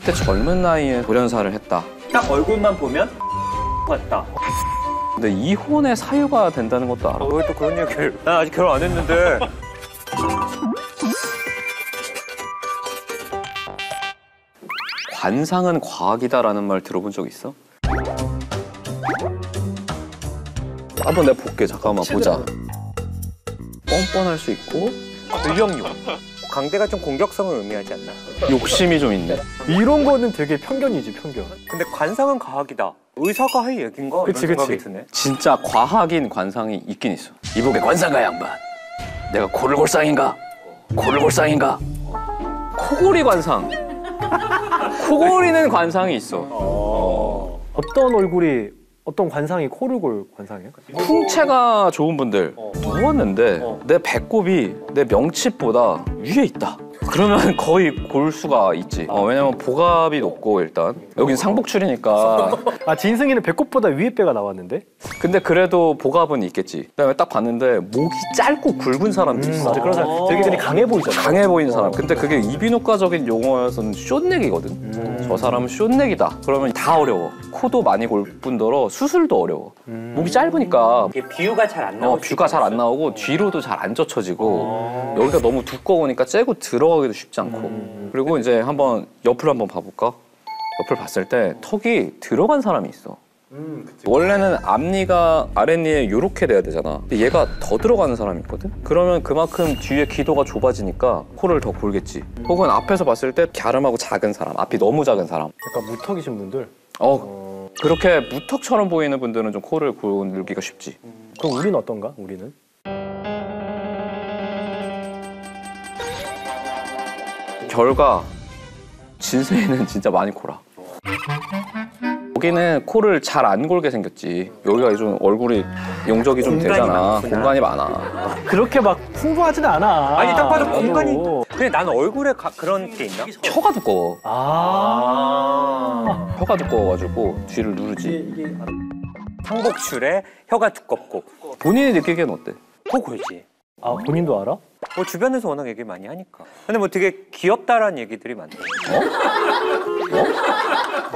그때 젊은 나이에 돌연사를 했다. 딱 얼굴만 보면 같다. 근데 이혼의 사유가 된다는 것도 알아. 왜 또 그런 얘기를? 난 아직 결혼 안 했는데. 관상은 과학이다라는 말 들어본 적 있어? 한번 내가 볼게. 잠깐만 보자. 뻔뻔할 수 있고 근력용. 강대가 좀 공격성을 의미하지 않나? 욕심이 좀 있네. 이런 거는 되게 편견이지, 편견. 근데 관상은 과학이다. 의사가 할 얘긴가? 그치, 이런 생각이 그치. 드네. 진짜 과학인 관상이 있긴 있어. 이복의 관상가 양반. 내가 코르골상인가? 코르골상인가? 코골이 관상. 코골이는 관상이 있어. 어떤 얼굴이, 어떤 관상이 코르골 관상이에요? 풍채가 좋은 분들 누웠는데 내 배꼽이 내 명치보다 위에 있다. 그러면 거의 골수가 있지. 왜냐면 복압이 높고 일단 여긴 상복출이니까. 아, 진승이는 배꼽보다 위에 배가 나왔는데? 근데 그래도 복압은 있겠지. 그다음에 딱 봤는데 목이 짧고 굵은 사람도 있어. 맞아, 그런 사람 되게 근데 강해 보이잖아. 강해 보이는 사람. 근데 그게 이비인후과적인 용어에서는 숏내기거든. 저 사람은 숏내기다. 그러면 다 어려워. 코도 많이 골 뿐더러 수술도 어려워. 목이 짧으니까 이게 비유가 잘 안 나오고. 뷰가 잘 안 나오고 뒤로도 잘 안 젖혀지고 여기가 너무 두꺼우니까 째고 들어가기도 쉽지 않고. 그리고 이제 한번 옆을 한번 봐볼까? 옆을 봤을 때 턱이 들어간 사람이 있어. 원래는 앞니가 아랫니에 요렇게 돼야 되잖아. 근데 얘가 더 들어가는 사람이 있거든? 그러면 그만큼 뒤에 기도가 좁아지니까 코를 더 골겠지. 혹은 앞에서 봤을 때 갸름하고 작은 사람, 앞이 너무 작은 사람. 약간 무턱이신 분들? 그렇게 무턱처럼 보이는 분들은 좀 코를 골기가 쉽지. 그럼 우리는 어떤가? 우리는? 결과 진세이는 진짜 많이 골아. 여기는 코를 잘 안 골게 생겼지. 여기가 좀 얼굴이 용적이 좀 공간이 되잖아. 많구나. 공간이 많아. 그렇게 막 풍부하진 않아. 아니 딱 봐도 나도. 공간이. 근데 난 얼굴에 그런 게 있나? 혀가 두꺼워. 아. 혀가 두꺼워가지고 뒤를 누르지. 상복출에 혀가 두껍고 본인이 느끼기엔 어때? 코 골지. 아, 본인도 알아? 뭐 주변에서 워낙 얘기 많이 하니까. 근데 뭐 되게 귀엽다라는 얘기들이 많대.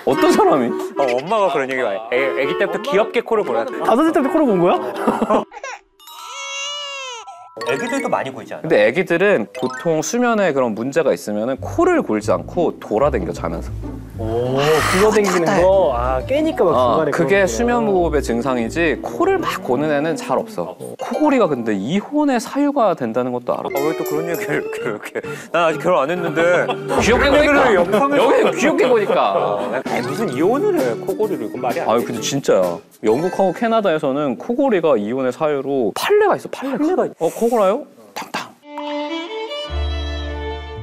어떤 사람이? 엄마가 그런 얘기 많이. 애기 때부터 귀엽게 코를 골았대. 5살 때부터 코를 본 거야? 애기들도 많이 골지 않아? 근데 애기들은 보통 수면에 그런 문제가 있으면 코를 골지 않고 돌아댕겨 자면서. 오, 굴러댕기는 거. 아, 깨니까 막 중간에. 그게 그러는구나. 수면 무호흡의 증상이지 코를 막 고는 애는 잘 없어. 코골이가 근데 이혼의 사유가 된다는 것도 알아. 왜 또 그런 얘기를 이렇게. 난 아직 결혼 안 했는데. 귀엽게 보니까. 영상을 여기는 귀엽게 보니까. 무슨 이혼을 해, 코골이를. 이건 말이 안 돼. 아유 근데 진짜야. 영국하고 캐나다에서는 코골이가 이혼의 사유로 판례가 있어. 판례가. 코골아요? 탕탕.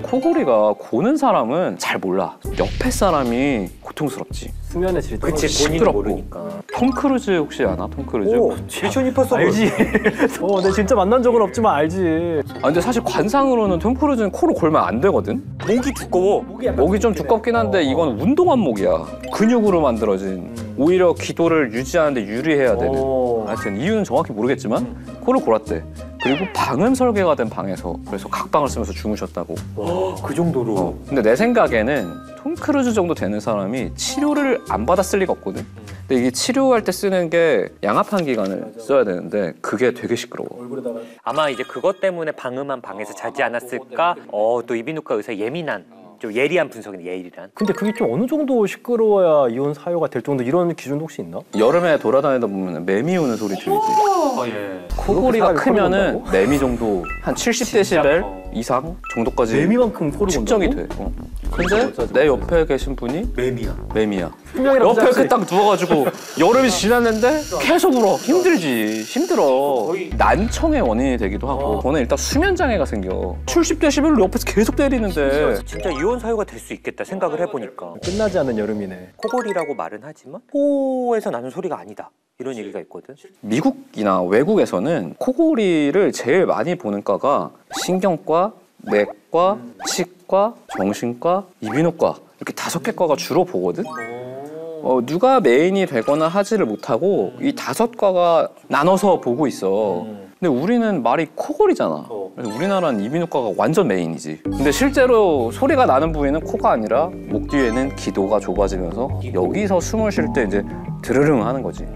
코골이가 고는 사람은 잘 몰라. 옆에 사람이 고통스럽지. 수면의 질이 그치, 떨어지지. 본인이 시끄럽고. 모르니까. 톰 크루즈 혹시 아나? 톰 크루즈? 오, 미션 임파서블. 알지. 내가 진짜 만난 적은 없지만 알지. 근데 사실 관상으로는 톰 크루즈는 코를 골면 안 되거든? 목이 두꺼워. 목이 좀 두껍긴 한데 이건 운동한 목이야. 근육으로 만들어진. 오히려 기도를 유지하는데 유리해야 되는. 하여튼 이유는 정확히 모르겠지만 코를 골았대. 그리고 방음 설계가 된 방에서 그래서 각방을 쓰면서 주무셨다고. 그 정도로. 근데 내 생각에는 톰 크루즈 정도 되는 사람이 치료를 안 받았을 리가 없거든. 근데 이게 치료할 때 쓰는 게 양압한 기관을 써야 되는데 그게 되게 시끄러워. 아마 이제 그것 때문에 방음한 방에서 자지 않았을까? 또 이비인후과 의사 예민한, 좀 예리한 분석이네, 예리한. 근데 그게 좀 어느 정도 시끄러워야 이혼 사유가 될 정도 이런 기준도 혹시 있나? 여름에 돌아다니다 보면 매미 우는 소리 들리지. 예. 코골이가 그렇게 크면은 사람이 매미 정도 한 70데시벨 이상 정도까지 매미만큼 코를 측정이 건다고? 돼. 근데 내 옆에 계신 분이 매미야. 매미야. 분명이랑 옆에 이렇게 딱 누워가지고 여름이 지났는데 계속 울어. 힘들지. 힘들어. 난청의 원인이 되기도 하고 저는 일단 수면 장애가 생겨. 70데시벨로 옆에서 계속 때리는데 진짜 이혼 사유가 될 수 있겠다 생각을 해보니까. 끝나지 않는 여름이네. 코골이라고 말은 하지만 코에서 나는 소리가 아니다. 이런 얘기가 있거든. 미국이나 외국에서는 코골이를 제일 많이 보는 과가 신경과, 내과, 치과, 정신과, 이비인후과 이렇게 5개 과가 주로 보거든. 누가 메인이 되거나 하지를 못하고 이 5과가 나눠서 보고 있어. 근데 우리는 말이 코골이잖아. 그래서 우리나라는 이비인후과가 완전 메인이지. 근데 실제로 소리가 나는 부위는 코가 아니라 목 뒤에는 기도가 좁아지면서 여기서 숨을 쉴 때 이제 드르릉 하는 거지.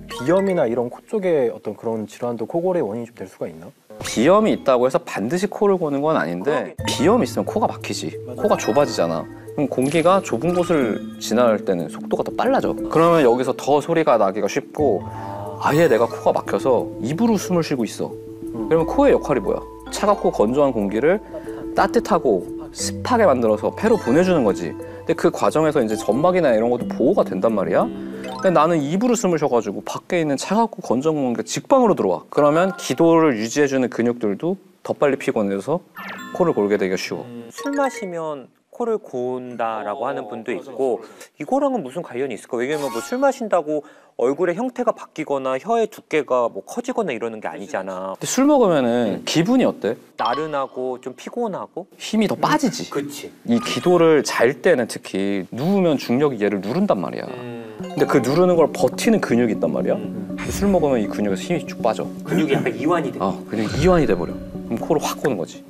비염이나 이런 코 쪽에 어떤 그런 질환도 코골이의 원인이 좀 될 수가 있나? 비염이 있다고 해서 반드시 코를 고는 건 아닌데 비염이 있으면 코가 막히지. 코가 좁아지잖아. 그럼 공기가 좁은 곳을 지날 때는 속도가 더 빨라져. 그러면 여기서 더 소리가 나기가 쉽고 아예 내가 코가 막혀서 입으로 숨을 쉬고 있어. 그러면 코의 역할이 뭐야? 차갑고 건조한 공기를 따뜻하고 습하게 만들어서 폐로 보내주는 거지. 근데 그 과정에서 이제 점막이나 이런 것도 보호가 된단 말이야. 근데 나는 입으로 숨을 쉬어가지고 밖에 있는 차갑고 건조한 공기가 직방으로 들어와. 그러면 기도를 유지해주는 근육들도 더 빨리 피곤해져서 코를 골게 되기가 쉬워. 술 마시면 코를 고운다라고 하는 분도 있고 이거랑은 무슨 관련이 있을까? 왜냐면 뭐 술 마신다고 얼굴의 형태가 바뀌거나 혀의 두께가 뭐 커지거나 이러는 게 아니잖아. 근데 술 먹으면은 기분이 어때? 나른하고 좀 피곤하고. 힘이 더 빠지지. 그치. 이 기도를 잘 때는 특히 누우면 중력이 얘를 누른단 말이야. 근데 그 누르는 걸 버티는 근육이 있단 말이야. 근데 술 먹으면 이 근육에서 힘이 쭉 빠져. 근육이 약간 이완이 돼. 그냥 이완이 돼버려. 그럼 코를 확 고는 거지.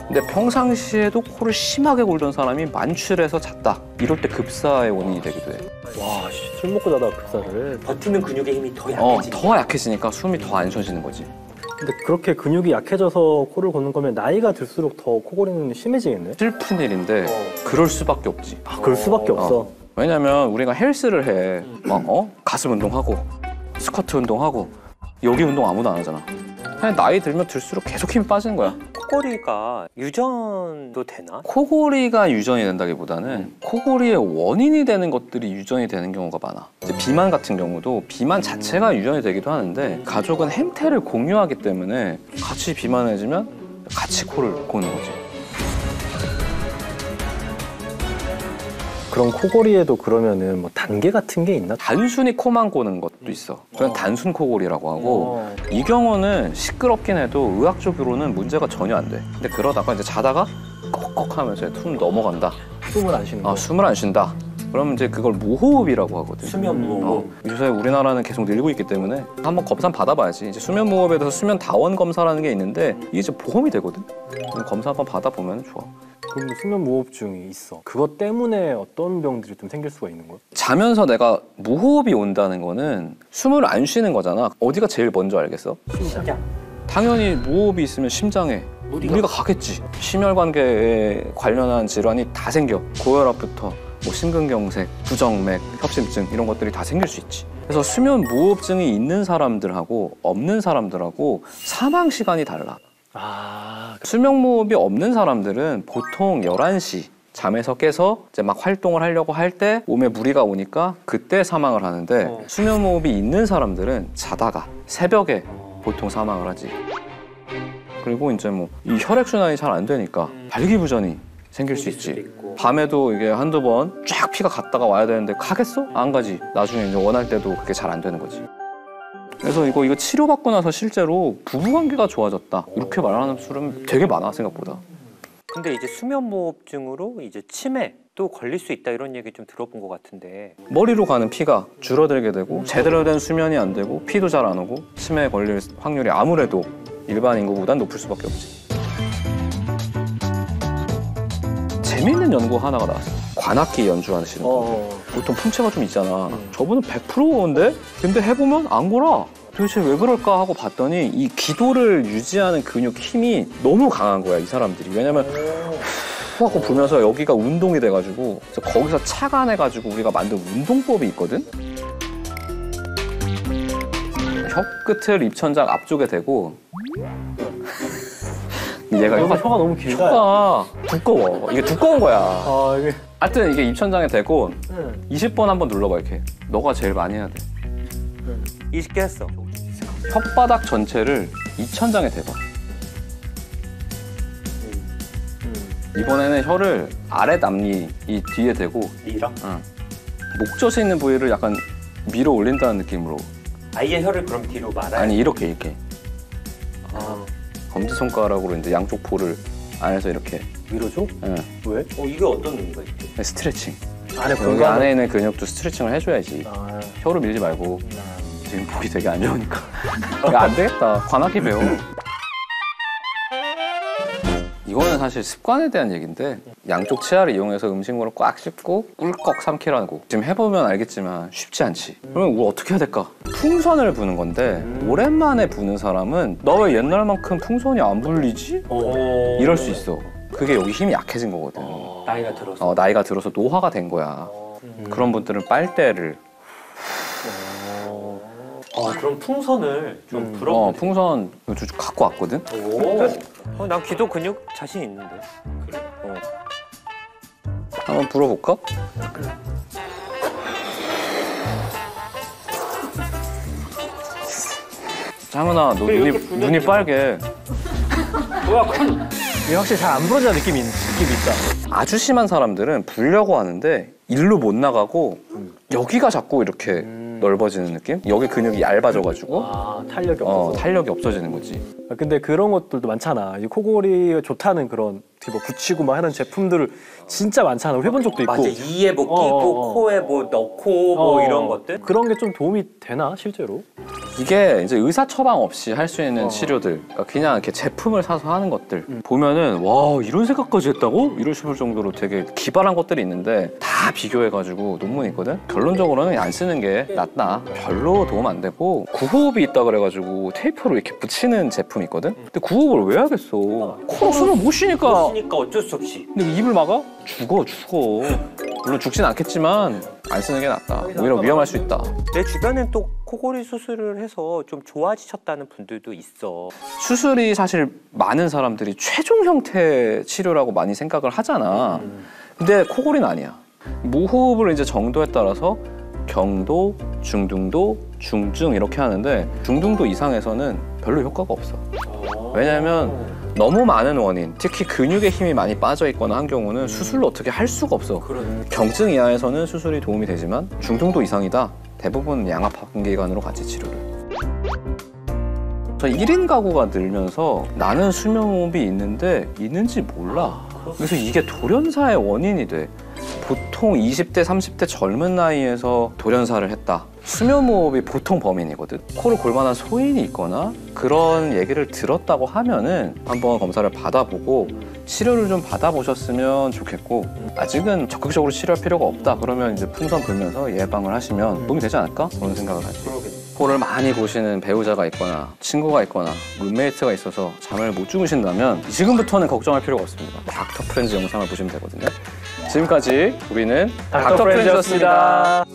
근데 평상시에도 코를 심하게 골던 사람이 만취해서 잤다. 이럴 때 급사의 원인이 되기도 해. 와, 술 먹고 자다가 급사를. 버티는 근육의 힘이 더 약해지니까. 더 약해지니까 숨이 더 안 쉬어지는 거지. 근데 그렇게 근육이 약해져서 코를 고는 거면 나이가 들수록 더 코골이는 심해지겠네? 슬픈 일인데 그럴 수밖에 없지. 아, 그럴 수밖에 없어. 왜냐면 우리가 헬스를 해. 가슴 운동하고 스쿼트 운동하고 여기 운동 아무도 안 하잖아. 그냥 나이 들면 들수록 계속 힘이 빠지는 거야. 코골이가 유전도 되나? 코골이가 유전이 된다기보다는 코골이의 원인이 되는 것들이 유전이 되는 경우가 많아. 이제 비만 같은 경우도 비만 자체가 유전이 되기도 하는데 가족은 행태를 공유하기 때문에 같이 비만해지면 같이 코를 고는 거지. 그럼 코골이에도 그러면은 뭐 단계 같은 게 있나? 단순히 코만 고는 것도 있어. 그건 단순 코골이라고 하고 이 경우는 시끄럽긴 해도 의학적으로는 문제가 전혀 안 돼. 근데 그러다가 이제 자다가 꺽꺽 하면서 숨 넘어간다. 숨을 안 쉬는 거. 숨을 안 쉰다. 그러면 이제 그걸 무호흡이라고 하거든. 수면 무호흡. 요새 우리나라는 계속 늘고 있기 때문에 한번 검사 받아봐야지. 이제 수면 무호흡에 대해서 수면 다원 검사라는 게 있는데 이게 이제 보험이 되거든. 검사 한번 받아보면 좋아. 그럼 수면 무호흡증이 있어. 그것 때문에 어떤 병들이 좀 생길 수가 있는 거야? 자면서 내가 무호흡이 온다는 거는 숨을 안 쉬는 거잖아. 어디가 제일 먼저 알겠어? 심장. 당연히 무호흡이 있으면 심장에 무리가 가겠지. 심혈관계에 관련한 질환이 다 생겨. 고혈압부터 뭐 심근경색, 부정맥, 협심증 이런 것들이 다 생길 수 있지. 그래서 수면 무호흡증이 있는 사람들하고 없는 사람들하고 사망 시간이 달라. 수면 무호흡이 없는 사람들은 보통 11시 잠에서 깨서 이제 막 활동을 하려고 할 때 몸에 무리가 오니까 그때 사망을 하는데 수면 무호흡이 있는 사람들은 자다가 새벽에 보통 사망을 하지. 그리고 이제 뭐 이 혈액 순환이 잘 안 되니까 발기부전이 생길 수 있지. 밤에도 이게 한두 번 쫙 피가 갔다가 와야 되는데 가겠어? 안 가지. 나중에 이제 원할 때도 그게 잘 안 되는 거지. 그래서 이거 치료받고 나서 실제로 부부관계가 좋아졌다 이렇게 말하는 사람 되게 많아 생각보다. 근데 이제 수면무호흡증으로 이제 치매도 걸릴 수 있다 이런 얘기 좀 들어본 것 같은데. 머리로 가는 피가 줄어들게 되고 제대로 된 수면이 안 되고 피도 잘 안 오고 치매에 걸릴 확률이 아무래도 일반 인구보단 높을 수밖에 없지. 재미있는 연구 하나가 나왔어. 관악기 연주하시는 분들. 보통 풍채가 좀 있잖아. 저분은 100%인데? 근데 해보면 안 골아. 도대체 왜 그럴까 하고 봤더니 이 기도를 유지하는 근육 힘이 너무 강한 거야, 이 사람들이. 왜냐면 후 하고 불면서 여기가 운동이 돼가지고 그래서 거기서 착안해가지고 우리가 만든 운동법이 있거든? 혀 끝을 입천장 앞쪽에 대고 얘가 혀가 너무 길다. 혀가 두꺼워. 이게 두꺼운 거야. 이게. 하여튼 이게 입천장에 대고 20번 한번 눌러봐 이렇게. 너가 제일 많이 해야 돼. 20개 했어. 혓바닥 전체를 입천장에 대봐. 이번에는 혀를 아래 앞니 이 뒤에 대고 밀어? 목젖에 있는 부위를 약간 밀어 올린다는 느낌으로. 아예 혀를 그럼 뒤로 말아야 아니 이렇게. 검지손가락으로 이제 양쪽 볼을 안에서 이렇게 밀어줘? 응. 왜? 이게 어떤 의미가 있지? 스트레칭. 안에 여기 공간 안에 있는 근육도 스트레칭을 해줘야지. 혀로 밀지 말고. 지금 보기 되게 안 좋으니까. 야, 안 되겠다. 관악기 배워. 이거는 사실 습관에 대한 얘기인데 양쪽 치아를 이용해서 음식물을 꽉 씹고 꿀꺽 삼키라고. 지금 해보면 알겠지만 쉽지 않지. 그러면 우리 어떻게 해야 될까? 풍선을 부는 건데 오랜만에 부는 사람은 나 왜 옛날만큼 풍선이 안 불리지? 이럴 수 있어. 그게 여기 힘이 약해진 거거든. 나이가 들어서. 나이가 들어서 노화가 된 거야. 그런 분들은 빨대를 그럼 풍선을 좀 불어보세요. 풍선 좀 갖고 왔거든? 난 기도 근육 자신 있는데. 그래? 한번 불어볼까? 장은아, 너 눈이 빨개. 이게 확실히 잘 안 부러지는 느낌이 있다. 아주 심한 사람들은 불려고 하는데 일로 못 나가고 여기가 자꾸 이렇게 넓어지는 느낌? 여기 근육이 얇아져가지고 탄력이 없어서. 탄력이 없어지는 거지. 근데 그런 것들도 많잖아. 이 코골이가 좋다는 그런 뭐 붙이고 막 하는 제품들을 진짜 많잖아. 우리 해본 적도 있고. 맞아. 이에 뭐 끼고 코에 뭐 넣고 뭐 이런 것들. 그런 게 좀 도움이 되나 실제로? 이게 이제 의사 처방 없이 할 수 있는 치료들, 그러니까 그냥 이렇게 제품을 사서 하는 것들 보면은 와 이런 생각까지 했다고? 이러실 정도로 되게 기발한 것들이 있는데 다 비교해가지고 논문이 있거든. 결론적으로는 안 쓰는 게 낫다. 별로 도움 안 되고 구호흡이 있다 그래가지고 테이프로 이렇게 붙이는 제품이 있거든. 근데 구호흡을 왜 하겠어? 코로 숨을 못 쉬니까. 그러니까 어쩔 수 없이. 근데 입을 막아? 죽어. 물론 죽진 않겠지만 안 쓰는 게 낫다. 오히려 위험할 수 있다. 내 주변엔 또 코골이 수술을 해서 좀 좋아지셨다는 분들도 있어. 수술이 사실 많은 사람들이 최종 형태 치료라고 많이 생각을 하잖아. 근데 코골이는 아니야. 무호흡을 이제 정도에 따라서 경도, 중등도, 중증 이렇게 하는데 중등도 이상에서는 별로 효과가 없어. 왜냐하면 너무 많은 원인, 특히 근육에 힘이 많이 빠져 있거나 한 경우는 수술로 어떻게 할 수가 없어. 경증 이하에서는 수술이 도움이 되지만 중등도 이상이다. 대부분 양압항기관으로 같이 치료를. 저 1인 가구가 늘면서 나는 수면호흡이 있는지 몰라. 그래서 이게 돌연사의 원인이 돼. 보통 20대, 30대 젊은 나이에서 돌연사를 했다. 수면무호흡이 보통 범인이거든. 코를 골만한 소인이 있거나 그런 얘기를 들었다고 하면은 한번 검사를 받아보고 치료를 좀 받아보셨으면 좋겠고, 아직은 적극적으로 치료할 필요가 없다 그러면 이제 풍선 불면서 예방을 하시면 도움이 되지 않을까? 그런 생각을 하지. 코를 많이 고시는 배우자가 있거나 친구가 있거나 룸메이트가 있어서 잠을 못 주무신다면 지금부터는 걱정할 필요가 없습니다. 닥터 프렌즈 영상을 보시면 되거든요. 지금까지 우리는 닥터 프렌즈였습니다.